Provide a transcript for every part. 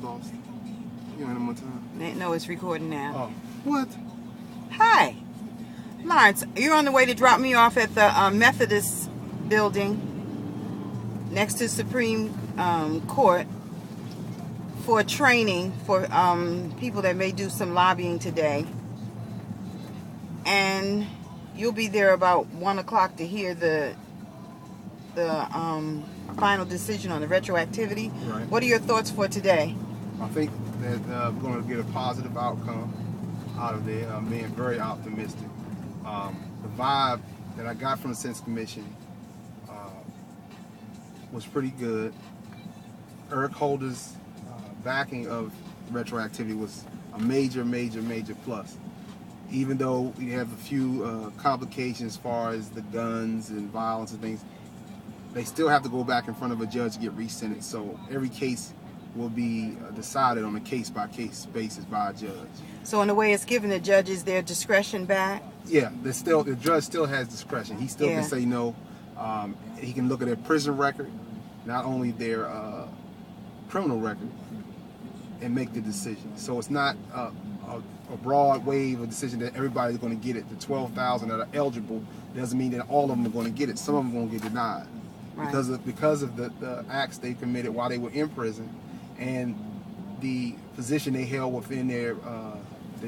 lost. You know, one time. No, it's recording now. Oh, what? Hi, Lawrence. You're on the way to drop me off at the Methodist building next to Supreme Court for training for people that may do some lobbying today. And you'll be there about 1 o'clock to hear the final decision on the retroactivity. Right. What are your thoughts for today? I think that we're going to get a positive outcome out of there. I'm being very optimistic. The vibe that I got from the Sentencing Commission was pretty good. Eric Holder's backing of retroactivity was a major plus. Even though we have a few complications as far as the guns and violence and things, they still have to go back in front of a judge to get resentenced. So every case will be decided on a case-by-case basis by a judge. So in a way, it's giving the judges their discretion back? Yeah, the judge still has discretion. He still can say no. He can look at their prison record, not only their criminal record, and make the decision. So it's not a broad wave of decision that everybody's going to get it. The 12,000 that are eligible doesn't mean that all of them are going to get it. Some of them are going to get denied. Right. Because of the acts they committed while they were in prison and the position they held within their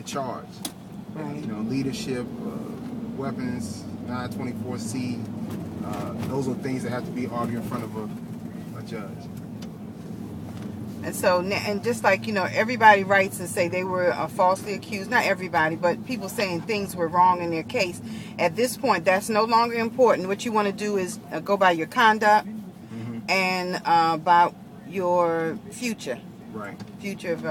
charge. Right. You know, leadership, weapons, 924C. Those are things that have to be argued in front of a judge. And so, and just like, you know, everybody writes and say they were falsely accused. Not everybody, but people saying things were wrong in their case. At this point, that's no longer important. What you want to do is go by your conduct and about your future. Right. Future of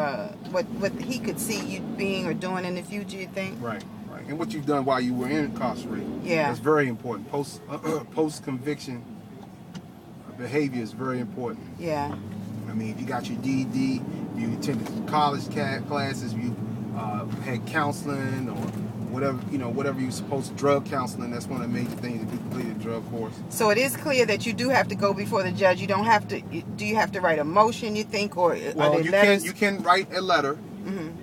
what he could see you being or doing in the future, you think? Right. And what you've done while you were incarcerated. Yeah. That's very important. Post-conviction behavior is very important. Yeah. I mean, if you got your DD, you attended college classes, you had counseling or whatever you're supposed to, drug counseling, that's one of the major things if you completed a drug course. So it is clear that you do have to go before the judge. You don't have to, do you have to write a motion, you think, or well, are there letters? You can write a letter,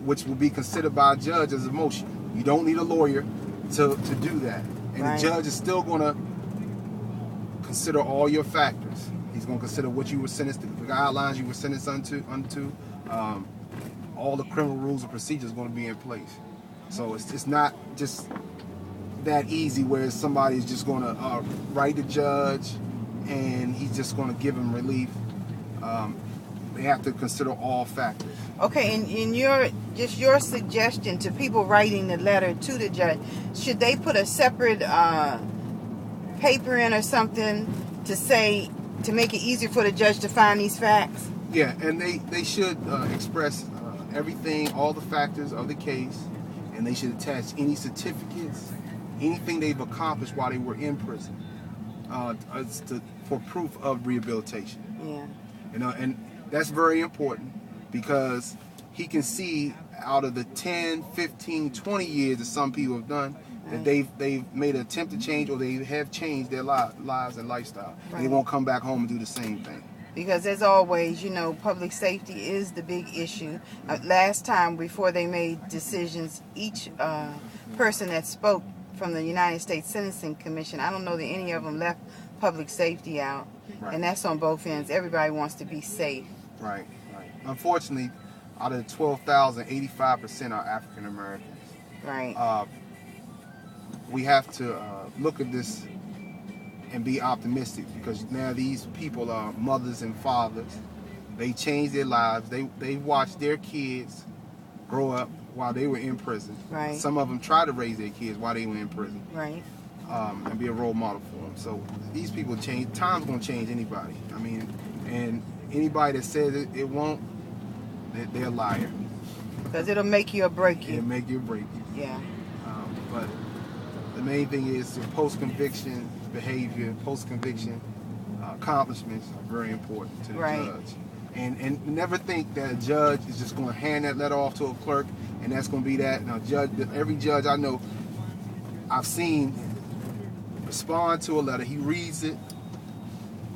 which will be considered by a judge as a motion. You don't need a lawyer to do that. And the judge is still going to consider all your factors. He's going to consider what you were sentenced to, the guidelines you were sentenced unto. All the criminal rules and procedures are going to be in place. So it's not just that easy where somebody's just going to write the judge and he's just going to give him relief. They have to consider all factors. Okay, and in your suggestion to people writing the letter to the judge, should they put a separate paper in or something to say, to make it easier for the judge to find these facts? Yeah, and they should express everything, all the factors of the case, and they should attach any certificates, anything they've accomplished while they were in prison, for proof of rehabilitation. Yeah. You know, and that's very important because he can see out of the 10, 15, 20 years that some people have done, that they've made an attempt to change, or they have changed their lives and lifestyle. Right. And they won't come back home and do the same thing. Because as always, you know, public safety is the big issue. Last time, before they made decisions, each person that spoke from the United States Sentencing Commission, I don't know that any of them left public safety out. Right. And that's on both ends. Everybody wants to be safe. Right. Unfortunately, out of the 12,000, 85% are African Americans. Right. We have to look at this and be optimistic, because now these people are mothers and fathers. They changed their lives. They watched their kids grow up while they were in prison. Right. Some of them tried to raise their kids while they were in prison. Right. And be a role model for them. So these people change. Time's gonna change anybody. I mean, and anybody that says it won't, they're a liar. Because it'll make you or break you. It'll make you or break you. Yeah. But the main thing is the post-conviction behavior, post-conviction accomplishments are very important to the judge. And never think that a judge is just going to hand that letter off to a clerk and that's going to be that. Now, every judge I know, I've seen respond to a letter. He reads it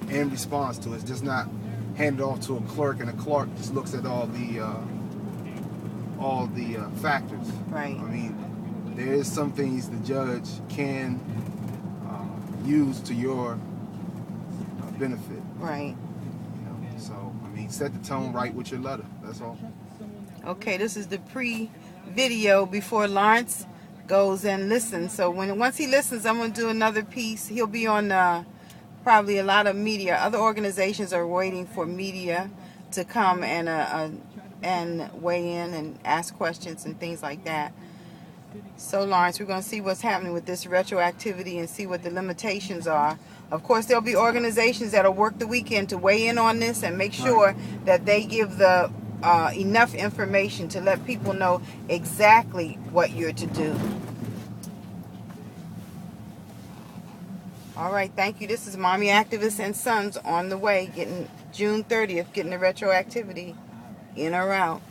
and responds to it. It's just not hand it off to a clerk, and a clerk just looks at all the factors. Right. I mean, there is some things the judge can use to your benefit. Right. So, I mean, set the tone right with your letter. That's all. Okay, this is the pre-video before Lawrence goes and listens. So once he listens, I'm going to do another piece. He'll be on probably a lot of media. Other organizations are waiting for media to come and weigh in and ask questions and things like that. So, Lawrence, we're going to see what's happening with this retroactivity and see what the limitations are. Of course, there'll be organizations that'll work the weekend to weigh in on this and make sure that they give the enough information to let people know exactly what you're to do. All right, thank you. This is Mommy Activists and Sons on the way, getting June 30th, getting the retroactivity in or out.